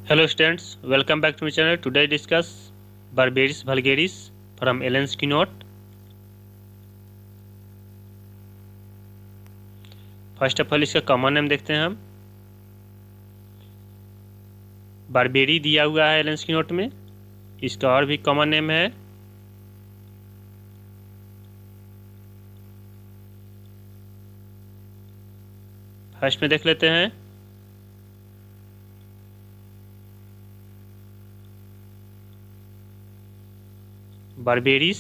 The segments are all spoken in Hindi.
Hello students, welcome back to my channel. Today I discuss Barbaris vulgaris from Allen's keynote. First of all इसका कॉमन नेम देखते हैं हम। बारबेरी दिया हुआ है एलेंस की नोट में। इसका और भी कॉमन नेम है फर्स्ट में देख लेते हैं बारबेरिस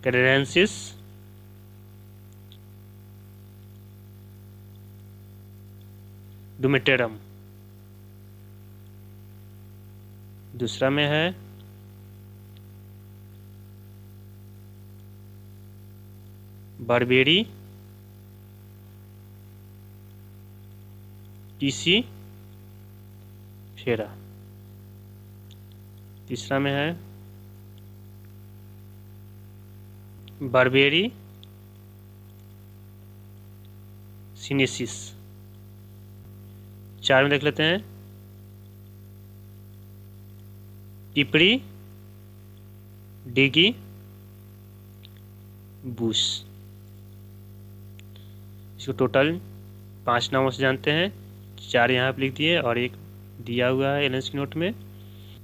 कैनेडेंसिस डुमेटेरम। दूसरा में है बारबेरी टीसी फेरा। तीसरा में है बारबेरी सिनेसिस। चार में देख लेते हैं टिपरी डिगी बुश। इसको टोटल 5 नामों से जानते हैं। 4 यहाँ पे लिख दिए और एक दिया हुआ है एलेंस की नोट में।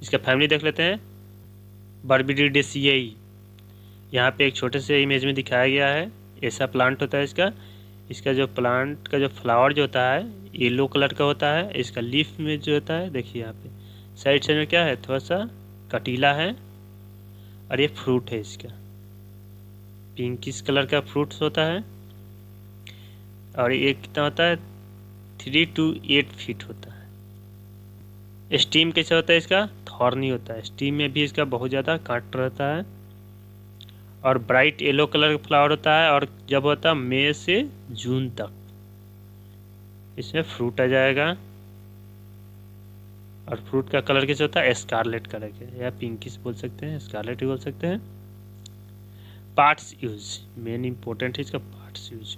इसका फैमिली देख लेते हैं बारबेरिडेसिएई। यहाँ पे एक छोटे से इमेज में दिखाया गया है। ऐसा प्लांट होता है इसका जो प्लांट का जो फ्लावर जो होता है येलो कलर का होता है। इसका लीफ में जो होता है देखिए यहाँ पे साइड में क्या है, थोड़ा सा कटीला है और ये फ्रूट है इसका पिंकिश कलर का फ्रूट्स होता है। और ये कितना होता है 3 to 8 फीट होता है। स्टीम कैसे होता है इसका थॉर्नी होता है। स्टीम में भी इसका बहुत ज़्यादा कांट रहता है और ब्राइट येलो कलर का फ्लावर होता है। और जब होता है मई से जून तक इसमें फ्रूट आ जाएगा। और फ्रूट का कलर कैसे होता है स्कारलेट कलर के या पिंकिश बोल सकते हैं, स्कारलेट भी बोल सकते हैं। पार्ट्स यूज मेन इंपॉर्टेंट है इसका parts use.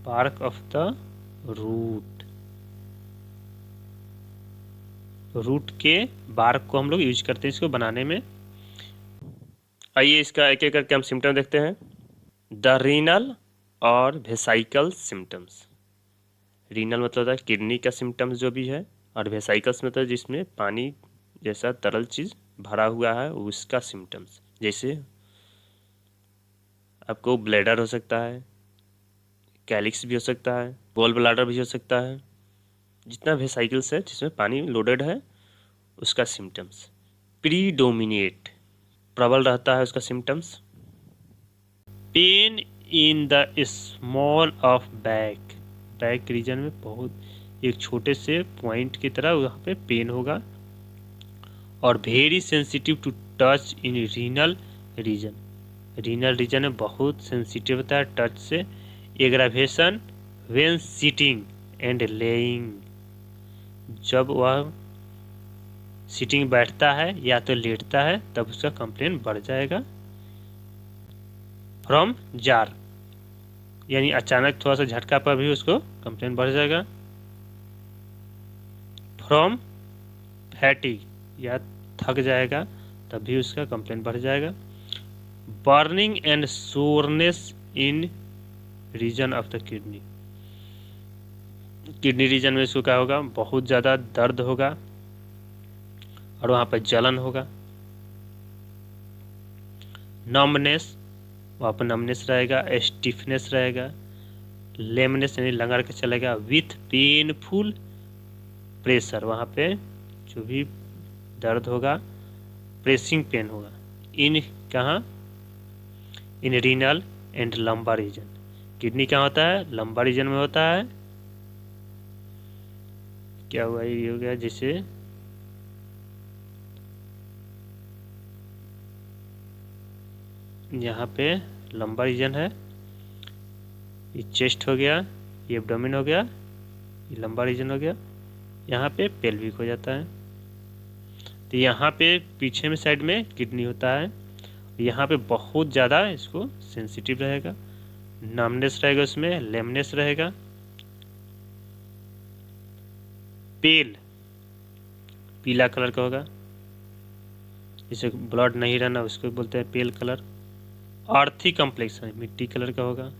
Bark of the root के बार्क को हम लोग यूज करते हैं इसको बनाने में। आइए इसका एक एक करके हम सिम्टम देखते हैं। द रीनल और वेसाइकल सिम्टम्स। रीनल मतलब होता है किडनी का सिम्टम्स जो भी है, और वेसाइकल्स मतलब जिसमें पानी जैसा तरल चीज़ भरा हुआ है उसका सिम्टम्स। जैसे आपको ब्लैडर हो सकता है, कैलिक्स भी हो सकता है, गॉल ब्लैडर भी हो सकता है। जितना वेसाइकल्स है जिसमें पानी लोडेड है उसका सिम्टम्स। प्रीडोमिनेट प्रबल रहता है उसका symptoms. Pain in the small of back region में बहुत एक छोटे से पॉइंट की तरह वहाँ पे पेन होगा। और very sensitive to touch in renal region में बहुत सेंसिटिव होता है टच से। Aggravation when sitting and laying. जब वह सिटिंग बैठता है या तो लेटता है तब उसका कंप्लेन बढ़ जाएगा। फ्रॉम जार यानी अचानक थोड़ा सा झटका पर भी उसको कंप्लेन बढ़ जाएगा। फ्रॉम फैटिग या थक जाएगा तब भी उसका कंप्लेन बढ़ जाएगा। Burning and soreness in region of the kidney region में इसको क्या होगा बहुत ज़्यादा दर्द होगा और वहाँ पर जलन होगा। नमनेस वहाँ पर नमनेस रहेगा, स्टिफनेस रहेगा, लेमनेस यानी लंगड़ के चलेगा। विथ पेनफुल प्रेशर वहाँ पे जो भी दर्द होगा प्रेसिंग पेन होगा। इन कहाँ इन रीनल एंड लंबा रीजन। किडनी कहाँ होता है लंबा रीजन में होता है। क्या हुआ ये हो गया जैसे यहाँ पे लंबा रीजन है, ये चेस्ट हो गया, ये एब्डोमेन हो गया, ये लंबा रीजन हो गया, यहाँ पे पेल्विक हो जाता है। तो यहाँ पे पीछे में साइड में किडनी होता है, यहाँ पे बहुत ज़्यादा इसको सेंसिटिव रहेगा। नमनेस रहेगा, उसमें लेमनेस रहेगा। पेल, पीला कलर का होगा, जिसे ब्लड नहीं रहना उसको बोलते हैं पेल कलर। अर्थी कम्प्लेक्शन, मिट्टी कलर का होगा।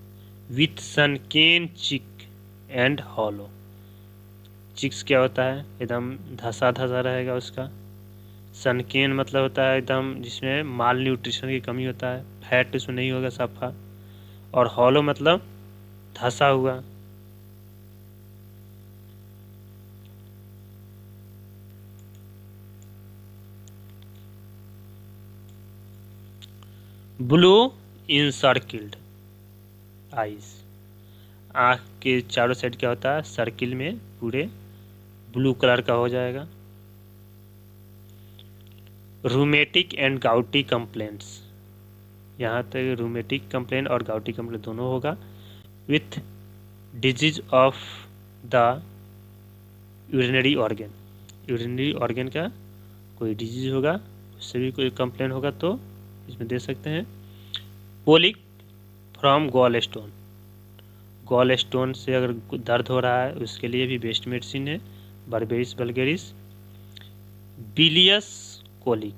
विथ सनकेन चिक एंड हॉलो, चिक्स क्या होता है, एकदम धसा धसा रहेगा उसका। सनकेन मतलब होता है एकदम जिसमें माल न्यूट्रिशन की कमी होता है, फैट उसमें नहीं होगा सफ़ा। और हॉलो मतलब धसा हुआ। ब्लू इनसर्किल्ड आइज, आँख के चारों साइड क्या होता है, सर्किल में पूरे ब्लू कलर का हो जाएगा। रूमेटिक एंड गाउटी कंप्लेंट्स, यहाँ तक रूमेटिक कंप्लेंट और गाउटी कंप्लेंट दोनों होगा। With disease of the urinary organ, urinary organ का कोई डिजीज होगा, उससे भी कोई कंप्लेंट होगा तो इसमें दे सकते हैं। Colic from gall stone, gall stone से अगर दर्द हो रहा है उसके लिए भी बेस्ट मेडिसिन है berberis vulgaris. Bilious colic,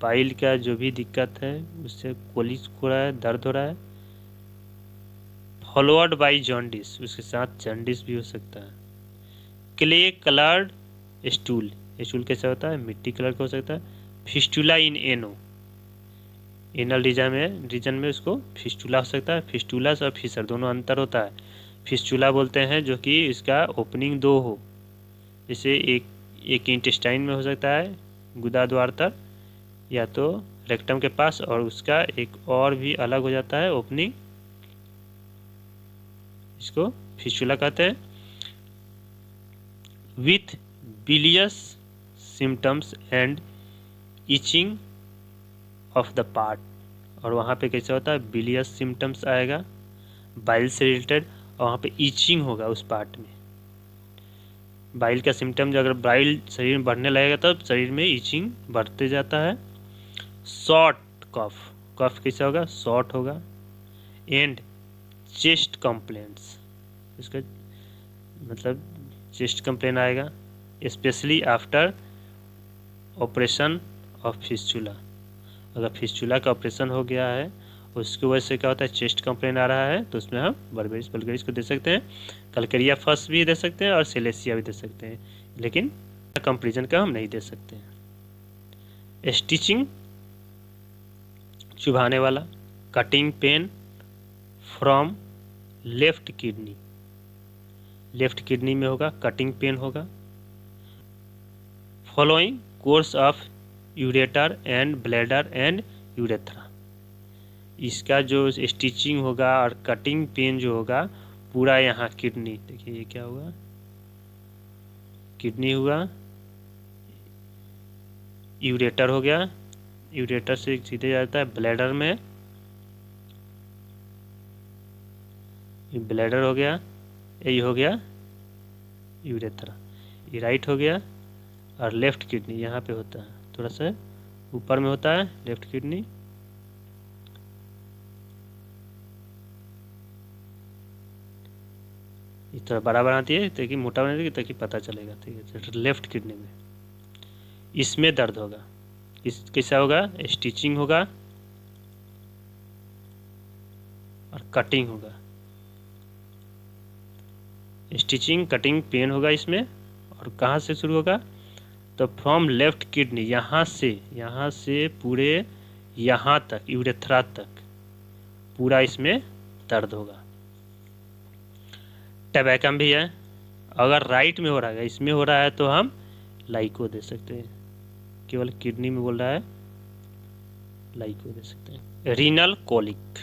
bile का जो भी दिक्कत है उससे कोलिक हो रहा है, दर्द हो रहा है। फॉलोअड बाई जॉन्डिस, उसके साथ जॉन्डिस भी हो सकता है। क्ले कलर्ड स्टूल, स्टूल कैसा होता है, मिट्टी कलर का हो सकता है। फिस्टुला इन एनो, एनल रीजन में उसको फिस्टुला हो सकता है। फिस्टुलस और फिशर दोनों अंतर होता है। फिस्टुला बोलते हैं जो कि इसका ओपनिंग दो हो, जैसे एक इंटेस्टाइन में हो सकता है गुदा द्वार तक, या तो रेक्टम के पास, और उसका एक और भी अलग हो जाता है ओपनिंग, इसको फिस्टुला कहते हैं। With bilious symptoms and itching of the part, और वहाँ पे कैसे होता है, बिलियस सिम्टम्स आएगा बाइल से रिलेटेड, और वहाँ पे ईचिंग होगा उस पार्ट में। बाइल का सिम्टम जो अगर बाइल शरीर में बढ़ने लगेगा तब शरीर में ईचिंग बढ़ते जाता है। शॉर्ट कफ, कफ कैसा होगा, शॉर्ट होगा। एंड चेस्ट कंप्लेंट्स, इसका मतलब चेस्ट कंप्लेन आएगा, specially after operation of fistula, अगर फिस्टुला का ऑपरेशन हो गया है उसकी वजह से क्या होता है, चेस्ट कंप्लेन आ रहा है, तो उसमें हम बर्बेरिस वल्गेरिस को दे सकते हैं। कलकरिया फर्स्ट भी दे सकते हैं और सेलेसिया भी दे सकते हैं, लेकिन कंपेरिजन का हम नहीं दे सकते हैं। स्टिचिंग, चुभाने वाला। Cutting pain from left kidney, left kidney में होगा, कटिंग पेन होगा। Following course of ureter and bladder and urethra, इसका जो स्टिचिंग होगा और कटिंग पेन जो होगा पूरा यहाँ किडनी, देखिए ये क्या हुआ, किडनी हुआ, यूरेटर हो गया, यूरेटर से सीधे जाता है ब्लैडर में, ब्लैडर हो गया, ये हो गया यूरेथ्रा, ये राइट हो गया। और लेफ्ट किडनी यहाँ पे होता है, थोड़ा सा ऊपर में होता है लेफ्ट किडनी। इस तरह बराबर आती है ताकि मोटा बने ताकि पता चलेगा, ठीक है। लेफ्ट किडनी में इसमें दर्द होगा, इस कैसा होगा, स्टिचिंग होगा और कटिंग होगा, स्टिचिंग कटिंग पेन होगा इसमें। और कहाँ से शुरू होगा, तो फ्रॉम लेफ्ट किडनी, यहाँ से पूरे यहाँ तक यूरेथ्रा तक पूरा इसमें दर्द होगा। टबैकम भी है, अगर राइट में हो रहा है, इसमें हो रहा है तो हम लाइको दे सकते हैं, केवल किडनी में बोल रहा है लाइको दे सकते हैं। रीनल कोलिक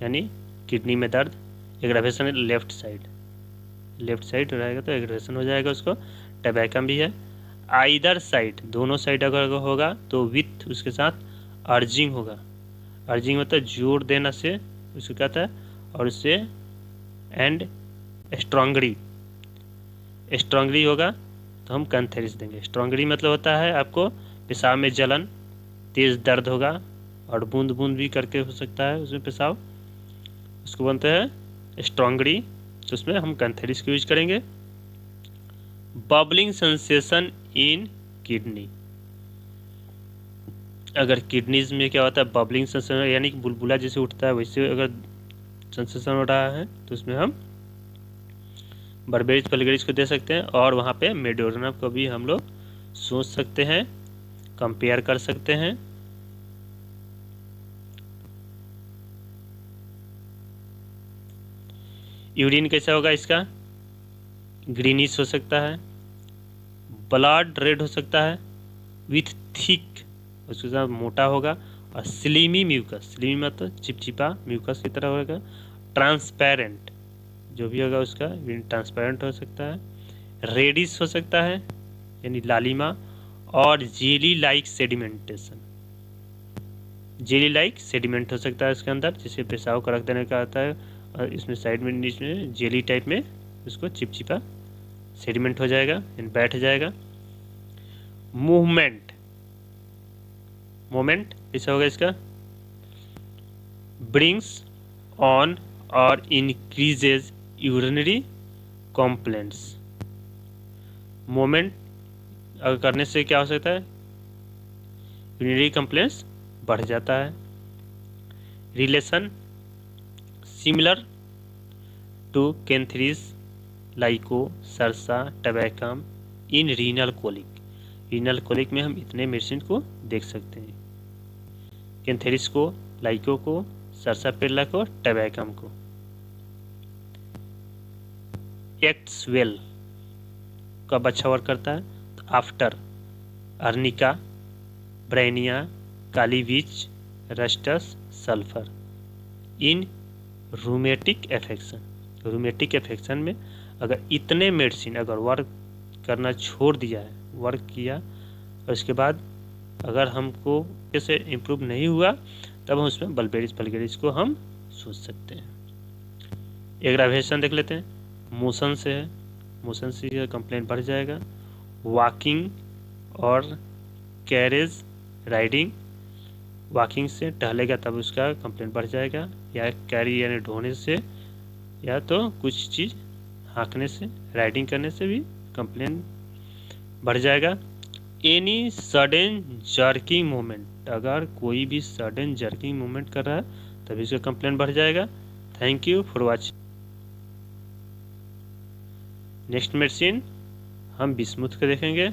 यानी किडनी में दर्द, एग्रावेशन लेफ्ट साइड रहेगा तो एग्रावेशन हो जाएगा उसको। टबैकम भी है, आइदर साइड, दोनों साइड अगर होगा तो विथ उसके साथ अर्जिंग होगा, अर्जिंग मतलब जोर देना से उसको कहता है, और उससे एंड स्ट्रॉन्गरी होगा तो हम कैंथेरिस देंगे। स्ट्रॉन्गरी मतलब होता है आपको पेशाब में जलन, तेज दर्द होगा और बूंद बूंद भी करके हो सकता है उसमें पेशाब। उसको बोलते हैं स्ट्रॉन्गरी, तो उसमें हम कैंथेरिस को यूज करेंगे। बबलिंग सेंसेशन इन किडनी, अगर किडनीज में क्या होता है बबलिंग सेंसेशन, यानी कि बुलबुला जैसे उठता है वैसे अगर सेंसेशन हो रहा है तो उसमें हम बर्बेरिस पल्गेरिस को दे सकते हैं। और वहाँ पे मेडोरना को भी हम लोग सोच सकते हैं, कंपेयर कर सकते हैं। यूरिन कैसा होगा इसका, ग्रीनिश हो सकता है, ब्लड रेड हो सकता है विथ थिक, उसके साथ मोटा होगा, और स्लिमी म्यूकस, स्लिमी मतलब चिपचिपा म्यूकस की तरह होगा। ट्रांसपेरेंट, जो भी होगा उसका ट्रांसपेरेंट हो सकता है, रेडिश हो सकता है यानी लालिमा, और jelly like sedimentation, jelly like sediment हो सकता है इसके अंदर, जिसे पेशाब को रख देने का आता है, और इसमें साइड में नीचे में जेली टाइप में उसको चिपचिपा सेडिमेंट हो जाएगा यानी बैठ जाएगा। मूवमेंट, मोमेंट ऐसा होगा इसका, ब्रिंग्स ऑन और इंक्रीजेज यूरिनरी कॉम्प्लेंट्स। मोमेंट अगर करने से क्या हो सकता है, यूरिनरी कॉम्प्लेंट्स बढ़ जाता है। Relation similar to cantharis lyco sarsa tabacum in renal colic, renal colic में हम इतने मेडिसिन को देख सकते हैं, कैंथेरिस को, लाइको को, सरसापेल्ला को, टबैकम को। एक्ट्स वेल कब अच्छा वर्क करता है, तो after arnica, bryonia, kali bich, rhus tox, sulphur in rheumatic affection. Rheumatic affection में अगर इतने मेडिसिन अगर वर्क करना छोड़ दिया है, वर्क किया और उसके बाद अगर हमको कैसे इम्प्रूव नहीं हुआ, तब हम उसमें बल्बेरिस पल्गेरिस को हम सोच सकते हैं। एग्रावेशन देख लेते हैं। मोशन से है, मोशन से कंप्लेंट बढ़ जाएगा। वॉकिंग और कैरेज राइडिंग, वॉकिंग से टहलेगा तब उसका कंप्लेंट बढ़ जाएगा, या कैरी यानी ढोने से, या तो कुछ चीज़ हाँकने से, राइडिंग करने से भी कंप्लेंट बढ़ जाएगा। एनी सडन जर्किंग मूवमेंट, अगर कोई भी सडन जर्किंग मूवमेंट कर रहा है तभी उसका कंप्लेंट बढ़ जाएगा। Thank you for watching. Next medicine हम बिस्मुथ को देखेंगे।